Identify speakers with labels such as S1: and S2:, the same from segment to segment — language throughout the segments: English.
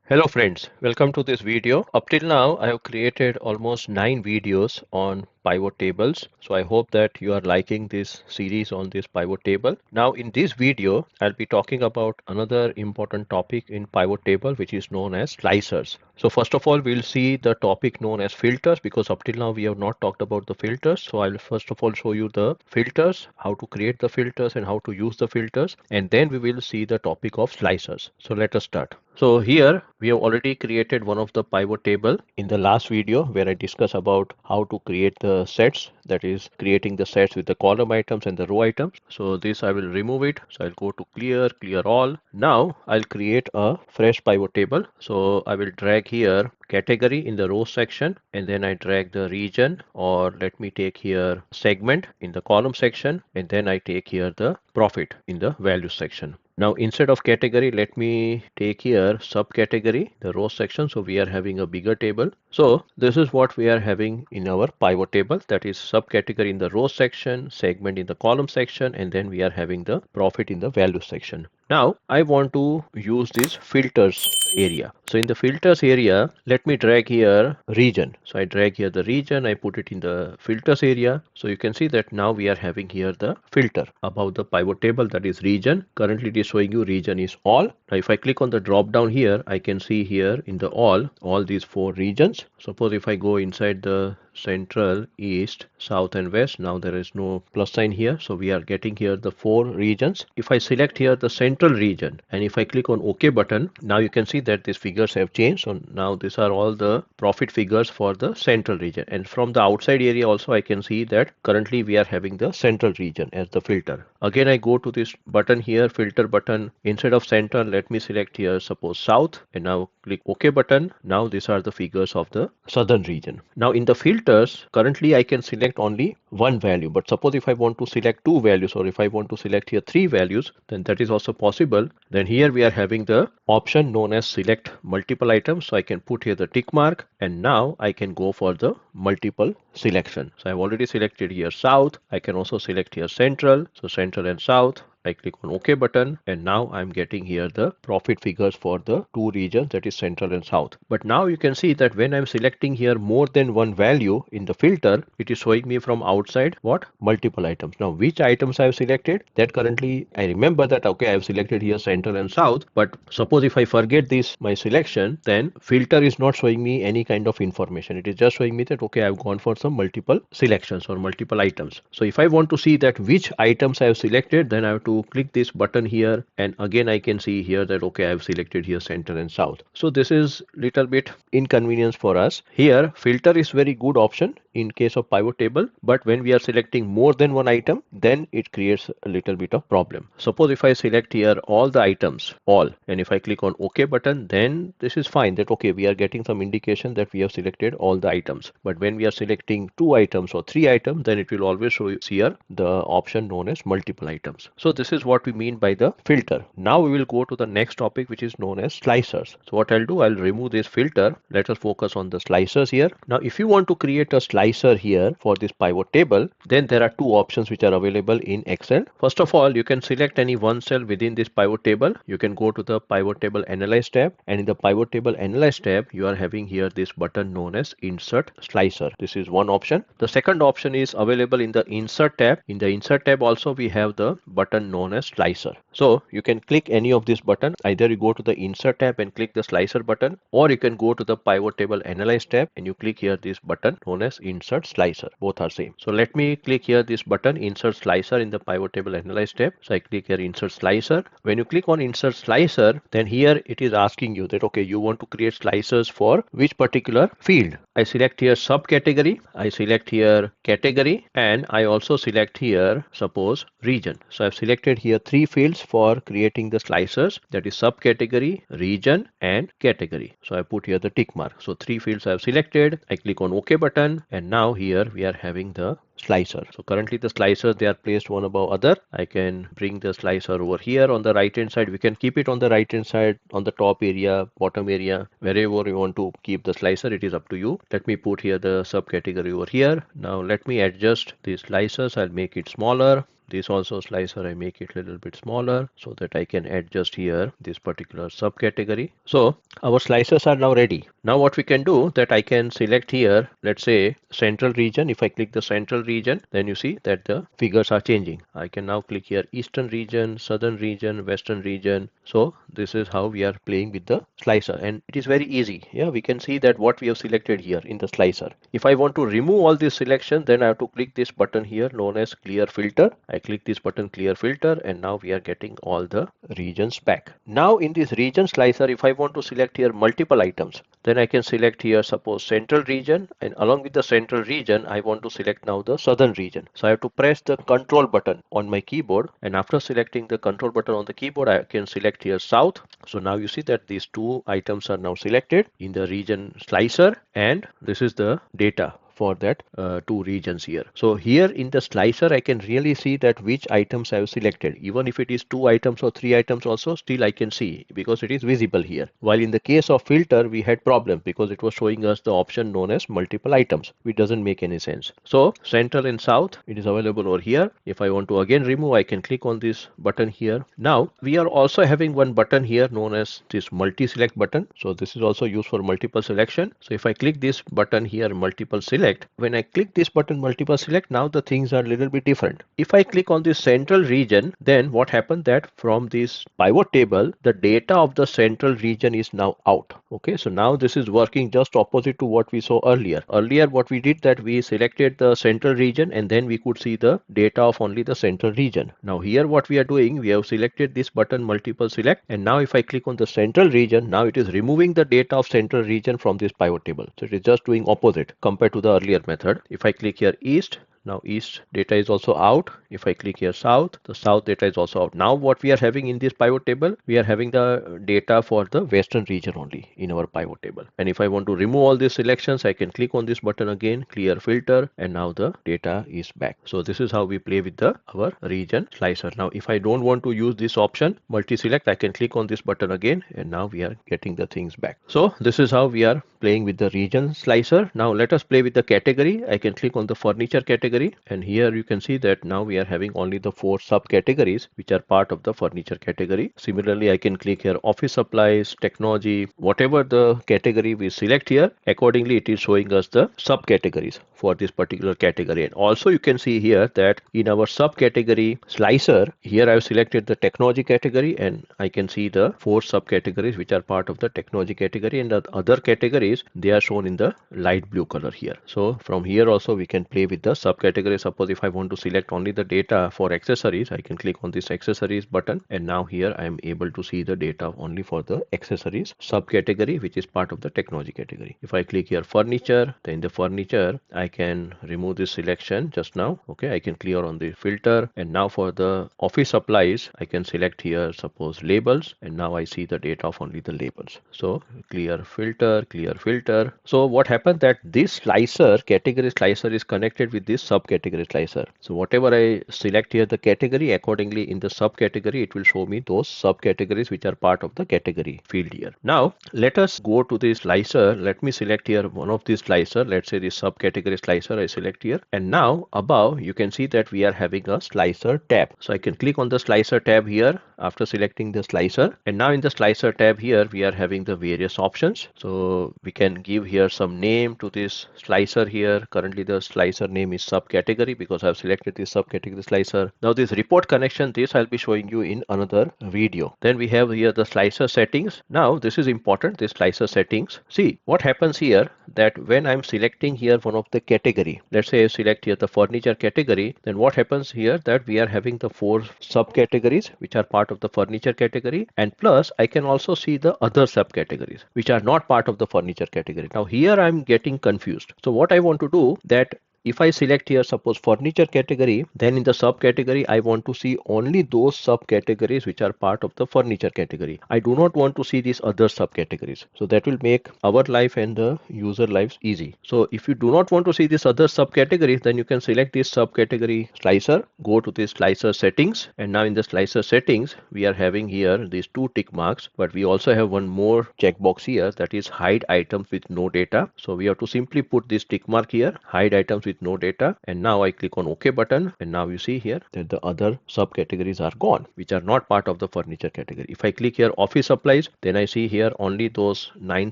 S1: Hello friends, welcome to this video. Up till now, I have created almost 9 videos on pivot tables. So I hope that you are liking this series on this pivot table. Now in this video, I'll be talking about another important topic in pivot table, which is known as slicers. So first of all, we'll see the topic known as filters because up till now we have not talked about the filters. So I'll first of all show you the filters, how to create the filters and how to use the filters. And then we will see the topic of slicers. So let us start. So here we have already created one of the pivot table in the last video where I discussed about how to create the sets, that is creating the sets with the column items and the row items. So this I will remove it. So I'll go to clear all. Now I'll create a fresh pivot table. So I will drag here category in the row section and then I drag the region, or let me take here segment in the column section, and then I take here the profit in the value section. Now instead of category, let me take here subcategory, the row section. So we are having a bigger table. So this is what we are having in our pivot table, that is subcategory in the row section, segment in the column section, and then we are having the profit in the value section. Now I want to use this filters area. So in the filters area, let me drag here region. So I drag here the region, I put it in the filters area. So you can see that now we are having here the filter above the pivot table, that is region. Currently it is showing you region is all. Now if I click on the drop down here, I can see here in the all these 4 regions. Suppose if I go inside the central, east, south and west, now there is no plus sign here, so we are getting here the 4 regions. If I select here the central region and if I click on OK button, now you can see that these figures have changed. So now these are all the profit figures for the central region, and from the outside area also I can see that currently we are having the central region as the filter. Again I go to this button here, filter button. Instead of center, let me select here suppose south, and now click OK button. Now these are the figures of the southern region. Now in the filters, currently I can select only one value, but suppose if I want to select 2 values, or if I want to select here 3 values, then that is also possible. Then here we are having the option known as select multiple items. So I can put here the tick mark, and now I can go for the multiple selection. So I've already selected here south. I can also select here central. So central and south. I click on OK button, and now I'm getting here the profit figures for the 2 regions, that is central and south. But now you can see that when I'm selecting here more than one value in the filter, it is showing me from outside what multiple items. Now which items I have selected, that currently I remember that okay, I have selected here central and south, but suppose if I forget this my selection, then filter is not showing me any kind of information. It is just showing me that okay, I've gone for some multiple selections or multiple items. So if I want to see that which items I have selected, then I have to click this button here, and again I can see here that okay, I have selected here center and south. So this is little bit inconvenience for us. Here filter is very good option in case of pivot table, but when we are selecting more than one item, then it creates a little bit of problem. Suppose if I select here all the items, all, and if I click on OK button, then this is fine, that okay, we are getting some indication that we have selected all the items. But when we are selecting 2 items or 3 items, then it will always show you here the option known as multiple items. So this is what we mean by the filter. Now we will go to the next topic, which is known as slicers. So what I'll do, I'll remove this filter. Let us focus on the slicers here. Now if you want to create a slicer here for this pivot table, then there are 2 options which are available in Excel. First of all, you can select any one cell within this pivot table. You can go to the pivot table analyze tab, and in the pivot table analyze tab, you are having here this button known as insert slicer. This is one option. The second option is available in the insert tab. In the insert tab also we have the button known as slicer. So you can click any of this button. Either you go to the insert tab and click the slicer button, or you can go to the pivot table analyze tab and you click here this button known as insert slicer. Both are same. So let me click here this button insert slicer in the pivot table analyze tab. So I click here insert slicer. When you click on insert slicer, then here it is asking you that okay, you want to create slicers for which particular field. I select here subcategory, I select here category, and I also select here suppose region. So I've selected here 3 fields for creating the slicers, that is subcategory, region and category. So I put here the tick mark. So 3 fields I have selected. I click on OK button, and now here we are having the slicer. So currently the slicers, they are placed one above other. I can bring the slicer over here on the right hand side. We can keep it on the right hand side, on the top area, bottom area, wherever you want to keep the slicer, it is up to you. Let me put here the subcategory over here. Now let me adjust the slicers. I'll make it smaller. This also slicer, I make it a little bit smaller so that I can adjust here this particular subcategory. So our slicers are now ready. Now what we can do that I can select here, let's say central region. If I click the central region, then you see that the figures are changing. I can now click here eastern region, southern region, western region. So this is how we are playing with the slicer, and it is very easy. Yeah, we can see that what we have selected here in the slicer. If I want to remove all this selection, then I have to click this button here known as clear filter. I click this button clear filter, and now we are getting all the regions back. Now in this region slicer, if I want to select here multiple items, then I can select here suppose central region, and along with the central region I want to select now the southern region. So I have to press the control button on my keyboard, and after selecting the control button on the keyboard I can select here south. So now you see that these two items are now selected in the region slicer, and this is the data for that two regions here. So here in the slicer I can really see that which items I have selected. Even if it is 2 items or 3 items also, still I can see because it is visible here. While in the case of filter we had problem because it was showing us the option known as multiple items, which doesn't make any sense. So central and south, it is available over here. If I want to again remove, I can click on this button here. Now we are also having one button here known as this multi-select button. So this is also used for multiple selection. So if I click this button here multiple select, when I click this button multiple select, now the things are a little bit different. If I click on this central region, then what happened that from this pivot table the data of the central region is now out. Okay, so now this is working just opposite to what we saw earlier. Earlier what we did that we selected the central region and then we could see the data of only the central region. Now here what we are doing, we have selected this button multiple select, and now if I click on the central region, now it is removing the data of central region from this pivot table. So it is just doing opposite compared to the earlier method. If I click here east, now east data is also out. If I click here south, the south data is also out. Now what we are having in this pivot table, we are having the data for the western region only in our pivot table. And if I want to remove all these selections, I can click on this button again, clear filter, and now the data is back. So this is how we play with our region slicer. Now if I don't want to use this option multi-select, I can click on this button again, and now we are getting the things back. So this is how we are playing with the region slicer. Now let us play with the category. I can click on the furniture category, and here you can see that now we are having only the 4 subcategories which are part of the furniture category. Similarly, I can click here office supplies, technology, whatever the category we select here, accordingly it is showing us the subcategories for this particular category. And also you can see here that in our subcategory slicer, here I have selected the technology category, and I can see the 4 subcategories which are part of the technology category, and the other categories they are shown in the light blue color here. So from here also we can play with the subcategory. Suppose if I want to select only the data for accessories, I can click on this accessories button, and now here I am able to see the data only for the accessories subcategory which is part of the technology category. If I click here furniture, then in the furniture I can remove this selection just now. Okay, I can clear on the filter, and now for the office supplies I can select here suppose labels, and now I see the data of only the labels. So clear filter, clear filter. So what happened that this slicer, category slicer, is connected with this subcategory slicer. So whatever I select here the category, accordingly in the subcategory it will show me those subcategories which are part of the category field here. Now let us go to the slicer. Let me select here one of these slicer. Let's say the subcategory slicer I select here, and now above you can see that we are having a slicer tab. So I can click on the slicer tab here after selecting the slicer, and now in the slicer tab here we are having the various options. So we can give here some name to this slicer here. Currently the slicer name is subcategory because I have selected this subcategory slicer. Now this report connection, this I'll be showing you in another video. Then we have here the slicer settings. Now this is important, this slicer settings. See what happens here that when I'm selecting here one of the category, let's say I select here the furniture category, then what happens here that we are having the 4 subcategories which are part of the furniture category, and plus I can also see the other subcategories which are not part of the furniture category. Now here I'm getting confused. So what I want to do that if I select here suppose furniture category, then in the subcategory I want to see only those subcategories which are part of the furniture category. I do not want to see these other subcategories. So that will make our life and the user lives easy. So if you do not want to see this other subcategories, then you can select this subcategory slicer, go to this slicer settings, and now in the slicer settings we are having here these 2 tick marks, but we also have one more checkbox here, that is hide items with no data. So we have to simply put this tick mark here, hide items with with no data, and now I click on OK button, and now you see here that the other subcategories are gone, which are not part of the furniture category. If I click here office supplies, then I see here only those 9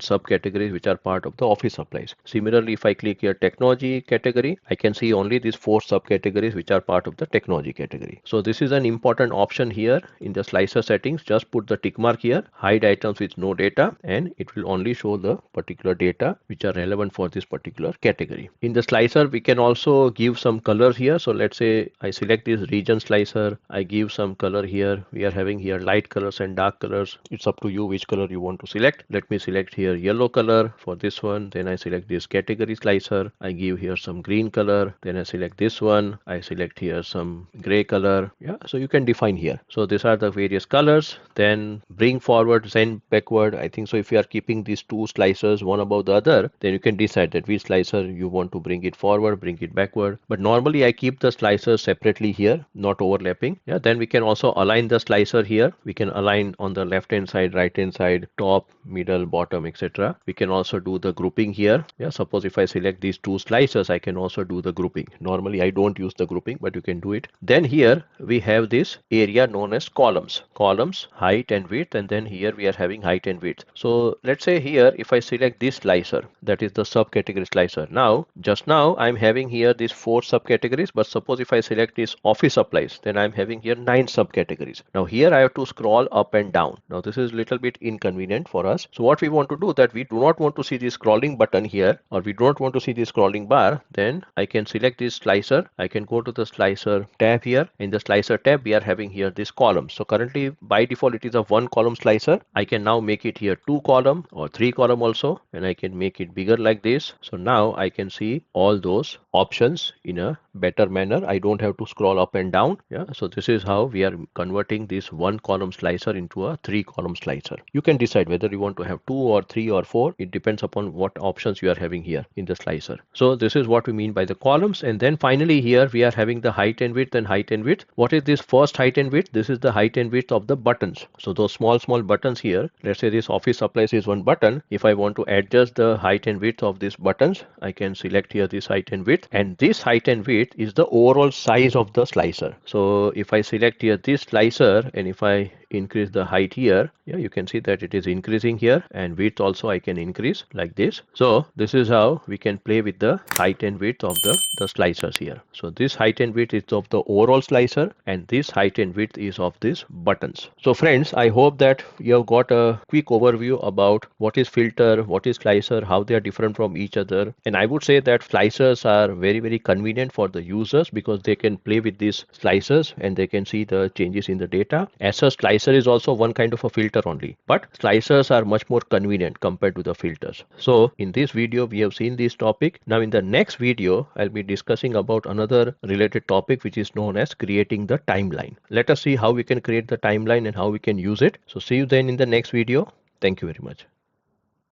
S1: subcategories which are part of the office supplies. Similarly, if I click here technology category, I can see only these 4 subcategories which are part of the technology category. So this is an important option here in the slicer settings. Just put the tick mark here, hide items with no data, and it will only show the particular data which are relevant for this particular category. In the slicer, we can also give some colors here. So let's say I select this region slicer, I give some color here. We are having here light colors and dark colors. It's up to you which color you want to select. Let me select here yellow color for this one. Then I select this category slicer. I give here some green color. Then I select this one. I select here some gray color. Yeah, so you can define here. So these are the various colors. Then bring forward, send backward. I think so if you are keeping these two slicers one above the other, then you can decide that which slicer you want to bring it forward, bring it backward. But normally I keep the slicers separately here, not overlapping. Yeah, then we can also align the slicer here. We can align on the left hand side, right hand side, top, middle, bottom, etc. We can also do the grouping here. Yeah, suppose if I select these two slicers, I can also do the grouping. Normally I don't use the grouping, but you can do it. Then here we have this area known as columns. Columns, height and width, and then here we are having height and width. So let's say here if I select this slicer, that is the subcategory slicer. Now, just now I'm having here these 4 subcategories, but suppose if I select this office supplies, then I'm having here 9 subcategories. Now here I have to scroll up and down. Now this is a little bit inconvenient for us. So what we want to do, that we do not want to see this scrolling button here, or we don't want to see this scrolling bar, then I can select this slicer. I can go to the slicer tab here. In the slicer tab, we are having here this column. So currently by default it is a 1 column slicer. I can now make it here 2 column or 3 column also, and I can make it bigger like this. So now I can see all those options in a better manner. I don't have to scroll up and down. Yeah, so this is how we are converting this 1 column slicer into a 3 column slicer. You can decide whether you want to have 2 or 3 or 4. It depends upon what options you are having here in the slicer. So this is what we mean by the columns. And then finally here we are having the height and width and height and width. What is this first height and width? This is the height and width of the buttons. So those small buttons here, let's say this office supplies is one button. If I want to adjust the height and width of these buttons, I can select here this height and width, and this height and width is the overall size of the slicer. So if I select here this slicer, and if I increase the height here, yeah, you can see that it is increasing here, and width also I can increase like this. So this is how we can play with the height and width of the slicers here. So this height and width is of the overall slicer, and this height and width is of these buttons. So friends, I hope that you have got a quick overview about what is filter, what is slicer, how they are different from each other. And I would say that slicers are very convenient for the users because they can play with these slicers and they can see the changes in the data. As a slicer is also one kind of a filter only, but slicers are much more convenient compared to the filters. So in this video we have seen this topic. Now in the next video I'll be discussing about another related topic which is known as creating the timeline. Let us see how we can create the timeline and how we can use it. So see you then in the next video. Thank you very much.